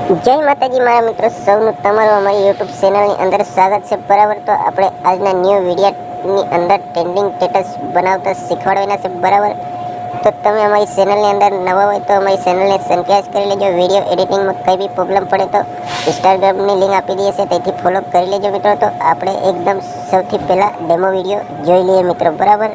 જય માતાજી મારા મિત્રો સૌનું તમારું અમારી યુટ્યુબ ચેનલની અંદર સ્વાગત છે। બરાબર, તો આપણે આજના ન્યૂ વિડીયોની અંદર ટ્રેન્ડિંગ સ્ટેટસ બનાવતા શીખવાડવાના છે। બરાબર, તો તમે અમારી ચેનલની અંદર નવા હોય તો અમારી ચેનલને સબસ્ક્રાઇબ કરી લેજો। વિડીયો એડિટિંગમાં કંઈ બી પ્રોબ્લેમ પડે તો ઇન્સ્ટાગ્રામની લિંક આપી દઈએ છે, તેથી ફોલો કરી લેજો મિત્રો। તો આપણે એકદમ સૌથી પહેલાં ડેમો વિડીયો જોઈ લઈએ મિત્રો। બરાબર,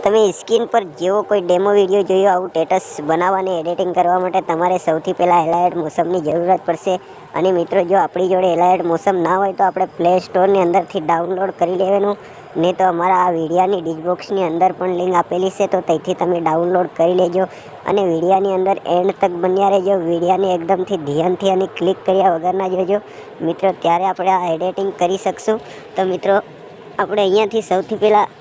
તમે સ્ક્રીન પર જેવો કોઈ ડેમો વિડીયો જોયો આવું સ્ટેટસ બનાવવાની એડિટિંગ કરવા માટે તમારે સૌથી પહેલાં એલાયડ મોશનની જરૂરત પડશે। અને મિત્રો, જો આપણી જોડે એલાયડ મોશન ના હોય તો આપણે પ્લે સ્ટોરની અંદરથી ડાઉનલોડ કરી લેવાનું, નહીં તો અમારા આ વિડીયાની ડિસ્ક્રિપ્શનની અંદર પણ લિંક આપેલી છે, તો ત્યાંથી તમે ડાઉનલોડ કરી લેજો અને વિડીયાની અંદર એન્ડ તક બન્યા રહેજો। વિડીયાને એકદમથી ધ્યાનથી અને ક્લિક કર્યા વગરના જોજો મિત્રો, ત્યારે આપણે આ એડિટિંગ કરી શકશું। તો મિત્રો, આપણે અહીંયાથી સૌથી પહેલાં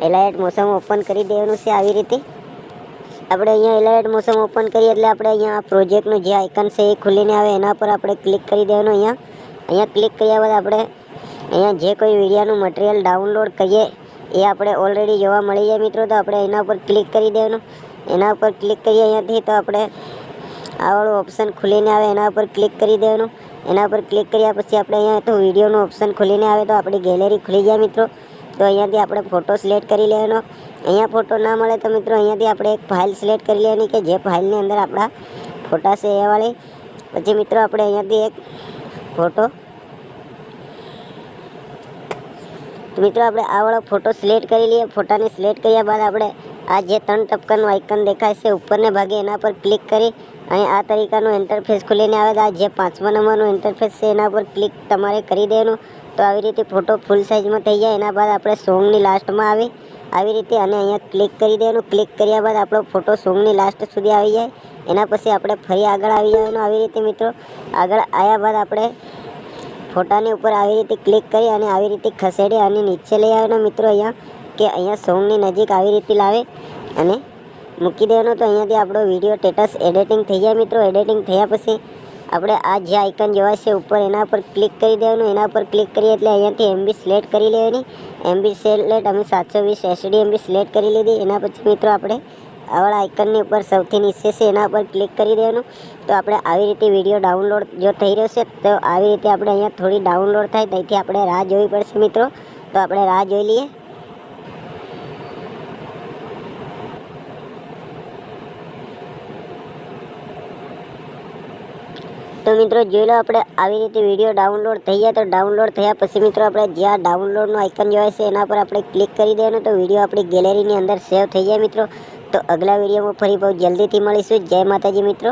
એલાયડ મોશન ઓપન કરી દેવાનું છે। આવી રીતે આપણે અહીંયા એલાયડ મોશન ઓપન કરીએ એટલે આપણે અહીંયા આ પ્રોજેક્ટનું જે આઇકન છે એ ખુલીને આવે, એના પર આપણે ક્લિક કરી દેવાનું। અહીંયા ક્લિક કર્યા બાદ આપણે અહીંયા જે કોઈ વિડીયાનું મટીરિયલ ડાઉનલોડ કરીએ એ આપણે ઓલરેડી જોવા મળી જાય મિત્રો, તો આપણે એના ઉપર ક્લિક કરી દેવાનું। એના ઉપર ક્લિક કરીએ અહીંયાથી તો આપણે આવાળું ઓપ્શન ખુલીને આવે, એના ઉપર ક્લિક કરી દેવાનું। એના પર ક્લિક કર્યા પછી આપણે અહીંયા તો વિડીયોનું ઓપ્શન ખુલીને આવે તો આપણી ગેલેરી ખુલી જાય મિત્રો। તો અહીંયાથી આપણે ફોટો સિલેક્ટ કરી લેવાનો। અહીંયા ફોટો ના મળે તો મિત્રો અહીંયાથી આપણે એક ફાઇલ સિલેક્ટ કરી લેવાની કે જે ફાઇલની અંદર આપણા ફોટા છે એ વાળી। પછી મિત્રો આપણે અહીંયાથી એક ફોટો આપણે આ વાળો ફોટો સિલેક્ટ કરી લઈએ। ફોટાને સિલેક્ટ કર્યા બાદ આપણે આ જે 3 ટપકાનું આઇકન દેખાય છે ઉપરને ભાગે, એના પર ક્લિક કરી અહીં આ તરીકાનું ઇન્ટરફેસ ખુલીને આવે તો આ જે 5મા નંબરનું ઇન્ટરફેસ છે એના પર ક્લિક તમારે કરી દેવાનું। તો આવી રીતે ફોટો ફૂલ સાઇઝમાં થઈ જાય। એના બાદ આપણે સોંગની લાસ્ટમાં આવી રીતે અને અહીંયા ક્લિક કરી દેવાનું। ક્લિક કર્યા બાદ આપણો ફોટો સોંગની લાસ્ટ સુધી આવી જાય। એના પછી આપણે ફરી આગળ આવી જવાનું। આવી રીતે મિત્રો આગળ આવ્યા બાદ આપણે ફોટાની ઉપર આવી રીતે ક્લિક કરી અને આવી રીતે ખસેડી અને નીચે લઈ આવવાનો મિત્રો, અહીંયા સોંગની નજીક આવી રીતે લાવે અને મૂકી દેવાનો। તો અહીંયાથી આપણો વિડીયો સ્ટેટસ એડિટિંગ થઈ જાય મિત્રો। એડિટિંગ થયા પછી આપણે આ જે આઇકન જોવા છે ઉપર, એના પર ક્લિક કરી દેવાનું। એના પર ક્લિક કરીએ એટલે અહીંયાથી MB સિલેક્ટ કરી લેવાની। MB સિલેક્ટ અમે 720 SD MB સિલેક્ટ કરી લીધી। એના પછી મિત્રો આપણે આવાળા આઇકનની ઉપર સૌથી નીચે છે એના પર ક્લિક કરી દેવાનું। તો આપણે આવી રીતે વિડીયો ડાઉનલોડ જો થઈ રહ્યો છે તો આવી રીતે આપણે અહીંયા થોડી ડાઉનલોડ થાય ત્યાંથી આપણે રાહ જોવી પડશે મિત્રો। તો આપણે રાહ જોઈ લઈએ। તો મિત્રો જોઈ લો, આપણે આવી રીતે વિડીયો ડાઉનલોડ થઈ જાય। તો ડાઉનલોડ થયા પછી મિત્રો આપણે જ્યાં ડાઉનલોડનું આઇકન જોવાય છે એના પર આપણે ક્લિક કરી દેવાનું। તો વિડીયો આપણી ગેલેરીની અંદર સેવ થઈ જાય મિત્રો। તો અગલા વિડીયોમાં ફરી બહુ જલ્દીથી મળીશું। જય માતાજી મિત્રો।